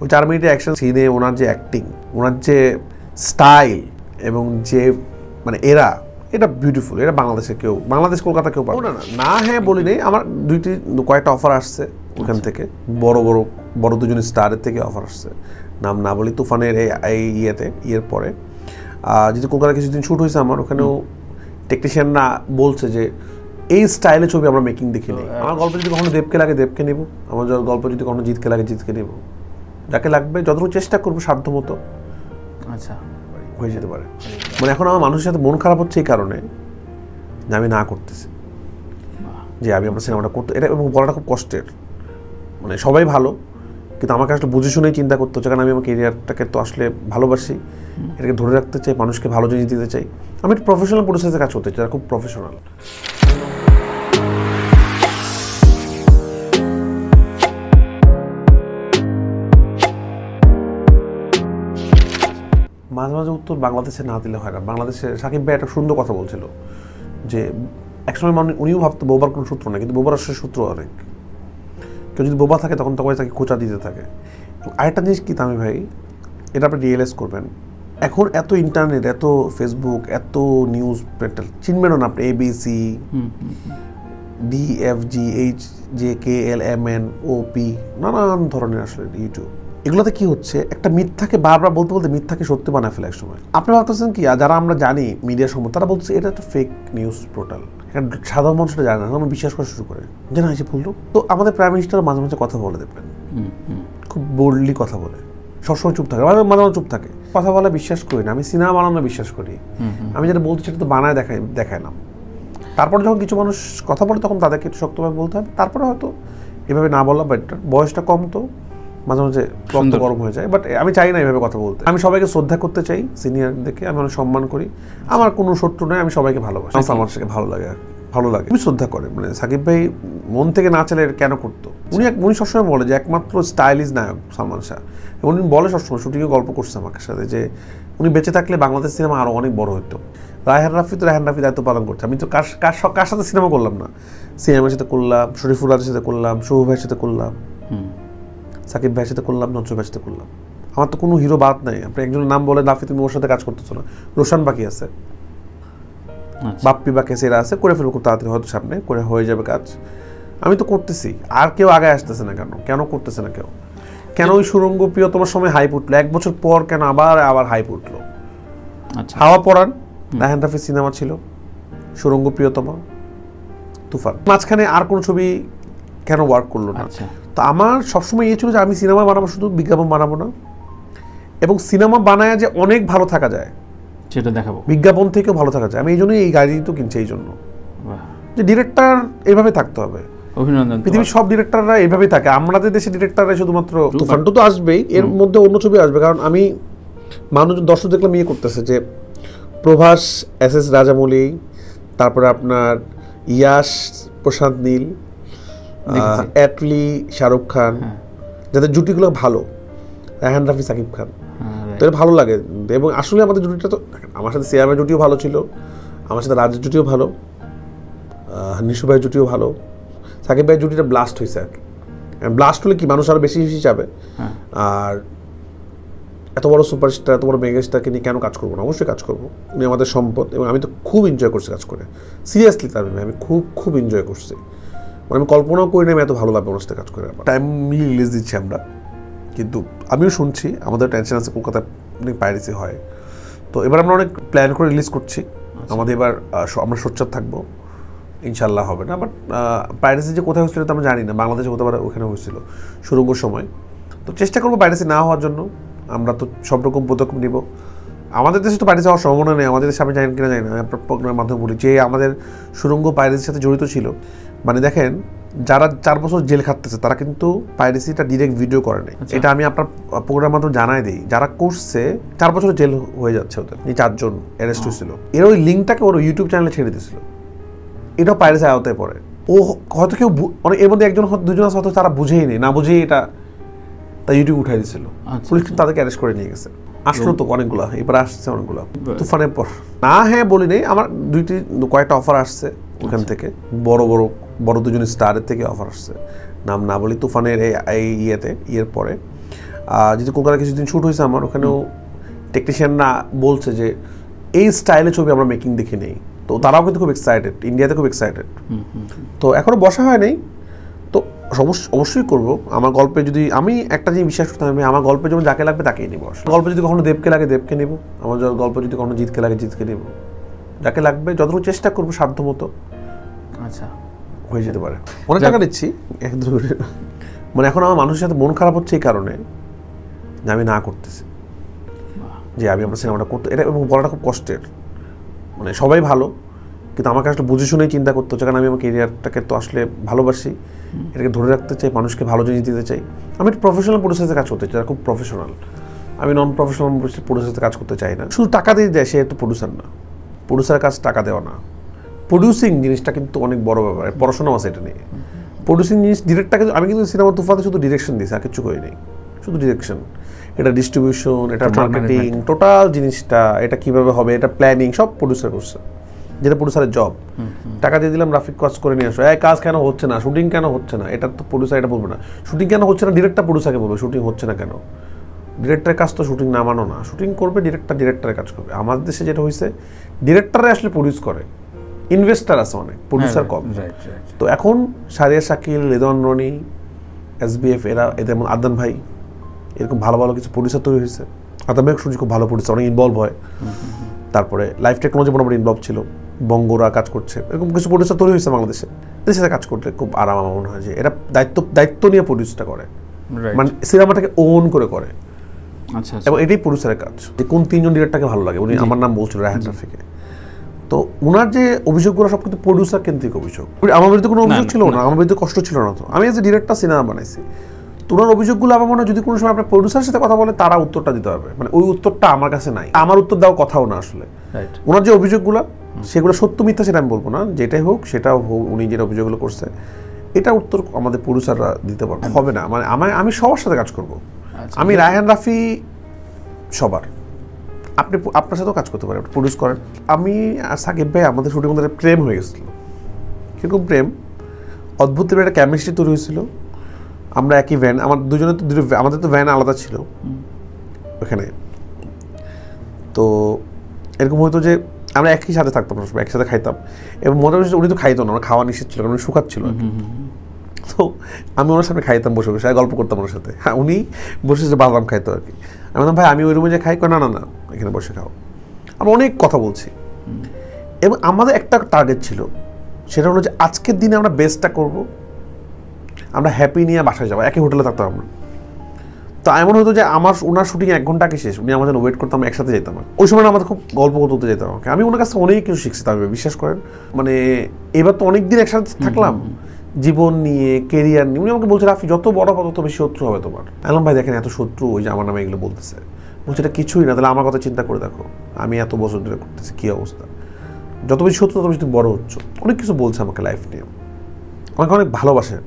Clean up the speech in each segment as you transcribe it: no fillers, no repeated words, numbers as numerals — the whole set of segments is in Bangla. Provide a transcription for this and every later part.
ওই 4 মিনিটের অ্যাকশন সিনে ওনার যে অ্যাক্টিং, ওনার যে স্টাইল এবং যে মানে এটা বিউটিফুল। এটা বাংলাদেশ কলকাতা কেউ পাবে না। না হ্যাঁ বলি নেই, আমার কয়েকটা অফার আসছে ওখান থেকে, বড় দুজন স্টারের থেকে অফার আসছে, নাম না বলি। তুফানের এই ইয়ের পরে যেহেতু কলকাতা কিছুদিন শ্যুট হয়েছে আমার, ওখানেও টেকনিশিয়ানরা বলছে যে এই স্টাইলে ছবি আমরা মেকিং দেখি নেই। আমার গল্প যদি কখনো দেবকে লাগে দেবকে নেব, আমার গল্প যদি কখনো জিতকে লাগে জিতকে নেব, যাকে লাগবে যতটুকু চেষ্টা করবো সাধ্য মতো আচ্ছা হয়ে যেতে পারে। মানে এখন আমার মানুষের সাথে মন খারাপ হচ্ছে এই কারণে যে আমি না করতেছি, যে আমি আমার সিনেমাটা করতে, এটা এবং বলাটা খুব কষ্টের। মানে সবাই ভালো, কিন্তু আমাকে আসলে বুঝে শুনেই চিন্তা করতে হচ্ছে, কারণ আমি আমার কেরিয়ারটাকে তো আসলে ভালোবাসি, এটাকে ধরে রাখতে চাই, মানুষকে ভালো জিনিস দিতে চাই। আমি একটা প্রফেশনাল প্রডিউসারের কাজ করতে চাই, যারা খুব প্রফেশনাল। মাঝে মাঝে উত্তর বাংলাদেশে না দিলে হয় না। বাংলাদেশে সাকিব ভাই একটা সুন্দর কথা বলছিল যে একসময় উনিও ভাবতো বোবার কোনো সূত্র না, কিন্তু বোবার আসলে সূত্র অনেক। কেউ যদি বোবা থাকে তখন তাকে খোঁচা দিতে থাকে। আরেকটা জিনিস কি তামি ভাই, এটা আপনি রিয়েলাইজ করবেন, এখন এত ইন্টারনেট, এত ফেসবুক, এত নিউজ পোর্টাল, চিনবেনও না আপনি ABC, DFG HJKLMN OP, নানান ধরনের আসলে ইউটিউব। এগুলোতে কি হচ্ছে, একটা মিথ্যাকে বারবার বলতে বলতে মিথ্যাকে সত্যি বানায় ফেলে এক সময়। আপনি ভাবতেছেন কি, যারা আমরা জানি মিডিয়া সম্বন্ধে, তারা বলছে এটা একটা ফেক নিউজ পোর্টাল, সাধারণ মানুষটা জানে না, আমরা বিশ্বাস করা শুরু করে যে না এসে ভুললো। তো আমাদের প্রাইম মিনিস্টার মাঝে মাঝে কথা বলে দেখবেন, খুব বোল্ডলি কথা বলে, সবসময় চুপ থাকে, মাঝে মাঝে চুপ থাকে, কথা বলে বিশ্বাস করি না। আমি সিনেমা বানানো বিশ্বাস করি, আমি যেটা বলছি সেটা তো বানায় দেখায় না। তারপর যখন কিছু মানুষ কথা বলে তখন তাদেরকে একটু শক্তভাবে বলতে হবে। তারপরে হয়তো এভাবে না বলা বেটার। বয়সটা কম তো মাঝে মাঝে রক্ত গরম হয়ে যায়, বাট আমি চাই না এভাবে কথা বলতে। আমি সবাইকে শ্রদ্ধা করতে চাই, সিনিয়রদেরকে আমি অনেক সম্মান করি। আমার কোনো শত্রু নয়, আমি সবাইকে ভালোবাসি, আমার সাথে ভালো লাগে আমি শ্রদ্ধা করে। মানে সাকিব ভাই মন থেকে না চাইলে কেন করতো? উনি সবসময় বলে যে একমাত্র স্টাইলিশ নায়ক সালমান শাহ। উনি বলে সবসময়, শুটিংয়ে গল্প করছে আমার সাথে, যে উনি বেঁচে থাকলে বাংলাদেশ সিনেমা আরও অনেক বড় হতো। রায়হান রাফি দায়িত্ব পালন করছে। আমি তো কার সাথে সিনেমা করলাম না, সিনেমার সাথে করলাম, শরীফুল রাজের সাথে করলাম, শুভ ভাইয়ের সাথে করলাম, সাকিব ভাইয়ের সাথে করলাম, নজর ভাইয়ের সাথে করলাম। আমার তো কোনো হিরো বাদ নাই। আপনি একজনের নাম বলে রাফি, তুমি ওর সাথে কাজ করতেছো না, রোশান বাকি আছে, বাপ্পি বাকি আছে, এরা আছে, করে ফেলবো খুব তাড়াতাড়ি, হয়তো সামনে করে হয়ে যাবে কাজ। আমি তো করতেছি, আর কেউ আগে আসতেছে না কেন করতেছে না কেন ওই সুরঙ্গ প্রিয়তমার সময় হাইপ উঠলো, 1 বছর পর কেন আবার হাইপ উঠলো? হাওয়া পড়ান রায়হান রাফির সিনেমা ছিল, সুরঙ্গ প্রিয়তমা, তুফান, মাঝখানে আর কোনো ছবি কেন ওয়ার্ক করলো না? তো আমার সবসময় ছিল যে আমি সিনেমা বানাবো, শুধু বিজ্ঞাপন বানাবো না, এবং সিনেমা বানায় যে অনেক ভালো থাকা যায় সেটা দেখাবো, বিজ্ঞাপন থেকেও ভালো থাকা যায়। আমি এই জন্যই এই গাড়ি তো কিনছি, এই জন্য যে ডিরেক্টর এইভাবে থাকতে হবে। অভিনন্দন। পৃথিবীর সব ডিরেক্টররা এইভাবেই থাকে, আমাদের দেশে ডিরেক্টররা শুধুমাত্র তুফান তো আসবেই, এর মধ্যে অন্য ছবি আসবে। কারণ আমি দর্শক দেখলাম ইয়ে করতেছে যে প্রভাস SS রাজামৌলি, তারপরে আপনার ইয়াশ প্রশান্ত নীল, অ্যাটলি শাহরুখ খান, যাদের জুটিগুলো ভালো, রায়হান রাফি সাকিব খান, তো এটা ভালো লাগে। এবং আসলে আমাদের জুটিটা তো, আমার সাথে সিয়ামের জুটিও ভালো ছিল, আমার সাথে রাজের জুটিও ভালো, নিশু ভাইয়ের জুটিও ভালো, সাকিব ভাইয়ের জুটিটা ব্লাস্ট হয়েছে আর কি। ব্লাস্ট হলে কি মানুষ আরও বেশি বেশি যাবে। আর এত বড় সুপারস্টার, এত বড় মেগাস্টারকে নিয়ে কেন কাজ করবো না? অবশ্যই কাজ করবো, উনি আমাদের সম্পদ। এবং আমি তো খুব এনজয় করছি কাজ করে, সিরিয়াসলি তার আমি খুব এনজয় করছি। মানে আমি কল্পনাও করি না আমি এত ভালো লাগবে ওনার সাথে কাজ করে। টাইমলি রিলিজ দিচ্ছি আমরা, কিন্তু আমিও শুনছি আমাদের টেনশন আছে, কলকাতায় অনেক পাইরেসি হয়। তো এবার আমরা অনেক প্ল্যান করে রিলিজ করছি। আমাদের এবার আমরা সোচ্চার থাকবো, ইনশাল্লাহ হবে না। বাট পাইরেসি যে কোথায় হচ্ছিল তা আমরা জানি না, বাংলাদেশে হতে পারে ওখানে হয়েছিল সুরঙ্গর সময়। তো চেষ্টা করবো পাইরেসি না হওয়ার জন্য, আমরা তো সব রকম পদক্ষেপ নিব। আমাদের দেশে তো পাইরেসি হওয়ার সম্ভাবনা নেই, আমাদের দেশে আমি জানি কিনা জানি না, আপনার প্রোগ্রামের মাধ্যমে বলি যে আমাদের সুরঙ্গ পাইরেসির সাথে জড়িত ছিল। মানে দেখেন, যারা 4 বছর জেল খাটতেছে তারা কিন্তু পাইরেসিটা ডিরেক্ট ভিডিও করে নেই। এটা আমি আপনার প্রোগ্রামের মাধ্যমে জানাই দিই, যারা করছে 4 বছর জেল হয়ে যাচ্ছে ওদের, এই 4 জন অ্যারেস্ট হয়েছিল। এর ওই লিঙ্কটাকে ওর ইউটিউব চ্যানেলে ছেড়ে দিয়েছিল, এটাও পাইরেসি আওতায় পড়ে। ও হয়তো কেউ অনেক, এর মধ্যে একজন দুজন আছে হয়তো তারা বুঝেই নেই, না বুঝেই এটা তাই ইউটিউব উঠাই দিয়েছিল। পুলিশ কিন্তু তাদেরকে অ্যারেস্ট করে নিয়ে গেছে। আসলো তো অনেকগুলো, এবার আসছে অনেকগুলো তুফানের পর। না হ্যাঁ বলি নেই, আমার কয়েকটা অফার আসছে ওখান থেকে, বড় দুজন স্টারের থেকে অফার আসছে, নাম না বলি। তুফানের এই ইয়ের পরে যদি কলকাতা কিছুদিন শ্যুট হয়েছে আমার, ওখানেও টেকনিশিয়ানরা বলছে যে এই স্টাইলে ছবি আমরা মেকিং দেখি নেই, তো তারাও কিন্তু খুব এক্সাইটেড, ইন্ডিয়াতে খুব এক্সাইটেড। তো এখনও বসা হয় নাই, তো অবশ্যই করবো। আমার গল্পে যদি আমি একটা জিনিস বিশ্বাস করতে হবে, আমার গল্পে যেমন যাকে লাগবে তাকেই নেবো। গল্পে যদি কখনো দেবকে লাগে দেবকে নেবো, আমার গল্প যদি কখনো জিতকে লাগে জিতকে নেবো, যাকে লাগবে যতটুকু চেষ্টা করবো সাধ্য মতো। আচ্ছা, হয়ে যেতে পারে। অনেক টাকা নিচ্ছি মানে এখন আমার মানুষের সাথে মন খারাপ হচ্ছে এই কারণে যে আমি না করতেছি, যে আমি আমার সিনেমাটা করতে, এটা এবং বলাটা খুব কষ্টের। মানে সবাই ভালো, কিন্তু আমাকে আসলে বুঝে শুনেই চিন্তা করতে হচ্ছে, কারণ আমি আমার কেরিয়ারটাকে তো আসলে ভালোবাসি, এটাকে ধরে রাখতে চাই, মানুষকে ভালো জিনিস দিতে চাই। আমি একটা প্রফেশনাল প্রডিউসারের কাজ করতে চাই, যারা খুব প্রফেশনাল। আমি নন প্রফেশনাল প্রডিউসারের কাজ করতে চাই না। শুধু টাকা দিয়ে দেয় সে একটা প্রডিউসার না, প্রডিউসারের কাজ টাকা দেওয়া না। প্রডিউসিং জিনিসটা কিন্তু অনেক বড় ব্যাপার, পড়াশোনাও আছে এটা নিয়ে। প্রডিউসিং জিনিস ডিরেক্টরকে, আমি কিন্তু সিনেমা তুফাতে শুধু ডিরেকশন দিয়েছি, আর কিছু করি নেই, শুধু ডিরেকশন। এটা ডিস্ট্রিবিউশন, এটা মার্কেটিং, টোটাল জিনিসটা এটা কীভাবে হবে, এটা প্ল্যানিং সব প্রডিউসার করছে, যেটা প্রডিউসারের জব। টাকা দিয়ে দিলাম, রাফিক কাজ করে নিয়ে আসো, কাজ কেন হচ্ছে না, শুটিং কেন হচ্ছে না, এটা তো প্রডিউসার এটা বলবে না। শুটিং কেন হচ্ছে না ডিরেক্টর প্রডিউসারকে বলবে, শুটিং হচ্ছে না কেন। ডিরেক্টরের কাজ তো শুটিং নামানো না, শুটিং করবে ডিরেক্টরের কাজ করবে। আমাদের দেশে যেটা হয়েছে, ডিরেক্টররা আসলে প্রডিউস করে, ইনভেস্টার আছে অনেক, প্রডিউসার কম। তো এখন সারিয়া শাকিল, রেদওয়ান রনি, SBF, এদের আদনান ভাই, এরকম ভালো ভালো কিছু প্রডিউসার তৈরি হয়েছে। আদনান ভাই শুনছি খুব ভালো প্রডিউসার, অনেক ইনভলভ হয়। তারপরে লাইফ টেকনোলজি মোটামুটি ইনভলভ ছিল, বঙ্গরা কাজ করছে, এরকম কিছু প্রডিউসার তৈরি হয়েছে বাংলাদেশে। এদের সাথে কাজ করতে খুব আরাম আমার মনে হয়, যে এরা দায়িত্ব নিয়ে প্রডিউসটা করে, মানে সিনেমাটাকে ওন করে করে। আচ্ছা, এবং এটাই প্রডিউসারের কাজ, যে কোন তিনজন ডিরেক্টরকে ভালো লাগে। উনি আমার নাম বলছিল, রায়হান রাফিকে। তো ওনার যে অভিযোগগুলো সব কিন্তু প্রডিউসার কেন্দ্রিক অভিযোগ। আমার বিরুদ্ধে কোনো অভিযোগ ছিল না, আমার বিরুদ্ধে কষ্ট ছিল না। তো আমি এজ এ ডিরেক্টর সিনেমা বানাইছি, তো ওনার অভিযোগগুলো আমার মনে হয় যদি কোনো সময় আপনার প্রডিউসারের সাথে কথা বলে, তারা উত্তরটা দিতে হবে। মানে ওই উত্তরটা আমার কাছে নাই, আমার উত্তর দেওয়ার কথাও না আসলে। ওনার যে অভিযোগগুলো, সেগুলো সত্য মিথ্যা সেটা আমি বলবো না, যেটাই হোক সেটাও হোক, উনি যেটা অভিযোগগুলো করছে, এটা উত্তর আমাদের প্রডিউসাররা দিতে পারবে, হবে না। মানে আমি সবার সাথে কাজ করবো, আমি রায়হান রাফি সবার, আপনি আপনার সাথেও কাজ করতে পারেন, প্রডিউস করেন। আমি আর সাকিব ভাই আমাদের শুটিং মধ্যে প্রেম হয়ে গেছিল। কিরকম প্রেম, অদ্ভুত একটা কেমিস্ট্রি তৈরি হয়েছিল। আমরা একই ভ্যান, আমার দুজনের তো আমাদের তো ভ্যান আলাদা ছিল ওখানে। তো এরকম হতো যে আমরা একই সাথে থাকতাম, একসাথে খাইতাম, এবং মনে হচ্ছে উনি তো খাইতো না, আমরা খাওয়া নিষেধ ছিল, কারণ উনি শুকাচ্ছিল। তো আমি ওনার সামনে খাইতাম বসে বসে, গল্প করতাম ওনার সাথে। হ্যাঁ, উনি বসে যে বাদাম খাইতো আর কি। আমি বললাম, ভাই আমি ওই রুমে যে খাই, না না না, এখানে বসে খাও। আমরা অনেক কথা বলছি, এবং আমাদের একটা টার্গেট ছিল, সেটা হলো যে আজকের দিনে আমরা বেস্টটা করব, আমরা হ্যাপি নিয়ে বাসায় যাবো। একই হোটেলে থাকতাম আমরা। তো এমন হতো যে ওনার শুটিং 1 ঘন্টা আগে শেষ, উনি আমাদের ওয়েট করতাম, একসাথে যেতাম। ওই সময় আমাদের খুব গল্প করতে যেতাম। আমি ওনার কাছে অনেক কিছু শিখছি, তবে বিশ্বাস করেন। মানে এবার তো অনেক দিন একসাথে থাকলাম, জীবন নিয়ে, কেরিয়ার নিয়ে। উনি আমাকে বলছে, রাফি যত বড় হবে তত বেশি শত্রু হবে তোমার। আলম ভাই দেখেন, এত শত্রু, ওই যে আমার নামে এগুলো বলতেছে। বলছে এটা কিছুই না, তাহলে আমার কথা চিন্তা করে দেখো, আমি এত বছর ধরে করতেছি, কী অবস্থা। যত বেশি শত্রু তত বেশি তুমি বড় হচ্ছ। অনেক কিছু বলছে আমাকে লাইফ নিয়ে, আমাকে অনেক ভালোবাসে।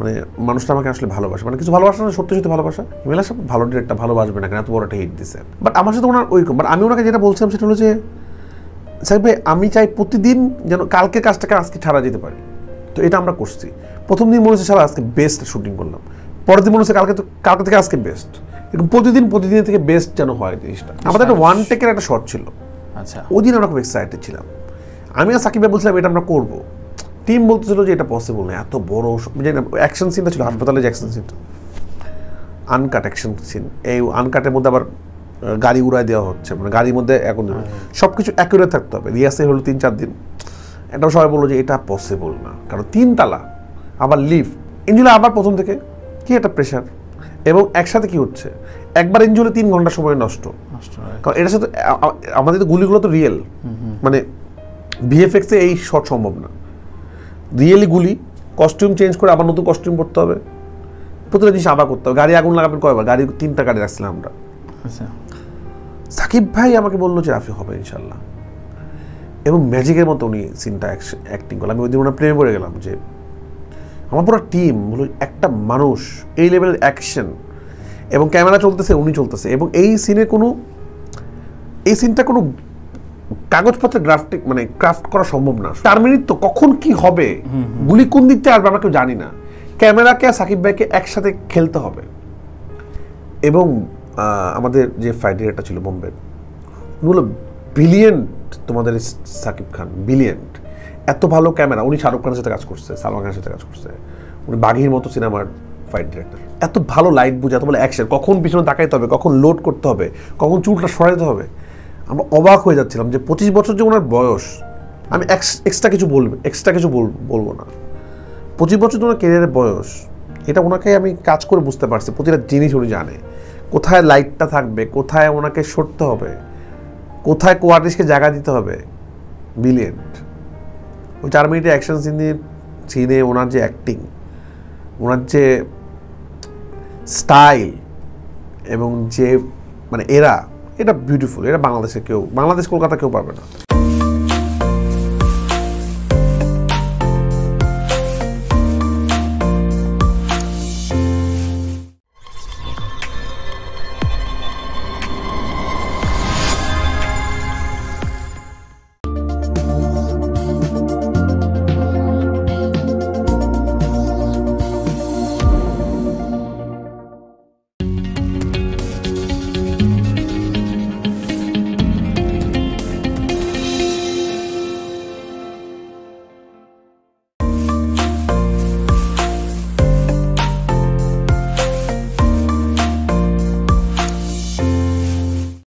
মানে মানুষটা আমাকে আসলে ভালোবাসে, মানে কিছু ভালোবাসা না, সত্যি সত্যি ভালোবাসা। হিমেলা সাহেব ভালো ডিরেক্টর, ভালোবাসবে না কেন, এত বড় একটা হিট দিছে। বাট আমার সাথে ওনার ওইরকম। বাট আমি ওনাকে যেটা বলছিলাম সেটা হলো যে, সাহেব ভাই আমি চাই প্রতিদিন যেন কালকের কাজটাকে আজকে ছাড়া যেতে পারি। তো এটা আমরা করছি। প্রথম দিন মনে হচ্ছে সারা আজকে বেস্ট শুটিং করলাম, পরের দিন মনে হচ্ছে কালকে থেকে আজকে বেস্ট। এরকম প্রতিদিন থেকে বেস্ট যেন হয় জিনিসটা। আমাদের একটা 1 টেকের একটা শট ছিল। আচ্ছা, ওই দিন আমরা খুব এক্সাইটেড ছিলাম। আমি আর সাকিব ভাই বলছিলাম এটা আমরা করবো। টিম বলতেছিল যে এটা পসিবল না, এত বড় অ্যাকশন সিনটা ছিল, হাসপাতালে যে অ্যাকশন সিনটা, আনকাট অ্যাকশন সিন। এই আনকাটের মধ্যে আবার গাড়ি উড়াই দেওয়া হচ্ছে, মানে গাড়ির মধ্যে এখন সব কিছু অ্যাকুরেট থাকতে হবে। রিহার্সেল হলো 3-4 দিন। এটাও সবাই বললো যে এটা পসিবল না, কারণ 3 তালা, আবার লিফট, ইঞ্জুলে আবার প্রথম থেকে কি একটা প্রেশার, এবং একসাথে কি হচ্ছে, একবার ইঞ্জুলে 3 ঘন্টা সময় নষ্ট। কারণ এটার সাথে আমাদের তো গুলিগুলো তো রিয়েল, মানে ভিএফএক্সে এই শট সম্ভব না। রিয়েলি গুলি, কস্টিউম চেঞ্জ করে আবার নতুন কস্টিউম পরতে হবে, প্রতিটা জিনিস আবার করতে হবে। গাড়ি আগুন লাগাবেন কয়বার, গাড়ি 3টা গাড়ি রাখছিলাম আমরা। সাকিব ভাই আমাকে বললো যে রাফি হবে ইনশাল্লাহ, এবং ম্যাজিকের মতো উনি সিনটা অ্যাক্টিং করলাম। আমি ওই দিন ওনার প্রেমে পড়ে গেলাম, যে আমার পুরো টিম বলো, একটা মানুষ এই লেভেলের অ্যাকশন, এবং ক্যামেরা চলতেছে, উনি চলতেছে, এবং এই সিনটা কোনো কাগজপত্রে ক্রাফট করা সম্ভব না। 4 মিনিট তো, কখন কি হবে, গুলি কোন দিক থেকে আসবে আমরা কেউ জানি না। ক্যামেরাকে আর সাকিব ভাইকে একসাথে খেলতে হবে, এবং আমাদের যে ফাইট ডিরেক্টর ছিল বোম্বের, উনি হলো ব্রিলিয়েন্ট। তোমাদের সাকিব খান ব্রিলিয়েন্ট, এত ভালো ক্যামেরা। উনি শাহরুখ খানের সাথে কাজ করছে, সালমান খানের সাথে কাজ করছে, উনি বাঘির মতো সিনেমার ফাইট ডিরেক্টর। এত ভালো লাইট বুঝে, এত ভালো অ্যাকশন, কখন পিছনে তাকাইতে হবে, কখন লোড করতে হবে, কখন চুলটা সরাইতে হবে। আমরা অবাক হয়ে যাচ্ছিলাম যে 25 বছর যে ওনার বয়স। আমি এক্সট্রা কিছু বলবো না। 25 বছর যে ওনার ক্যারিয়ারের বয়স, এটা ওনাকে আমি কাজ করে বুঝতে পারছি। প্রতিটা জিনিস উনি জানে, কোথায় লাইটটা থাকবে, কোথায় ওনাকে সরতে হবে, কোথায় কোয়ার্টিসকে জায়গা দিতে হবে। ব্রিলিয়েন্ট। ওই 4 মিনিটের অ্যাকশন সিনে ওনার যে অ্যাক্টিং, ওনার যে স্টাইল এবং যে মানে এটা বিউটিফুল। এটা বাংলাদেশ কলকাতা কেউ পারবে না।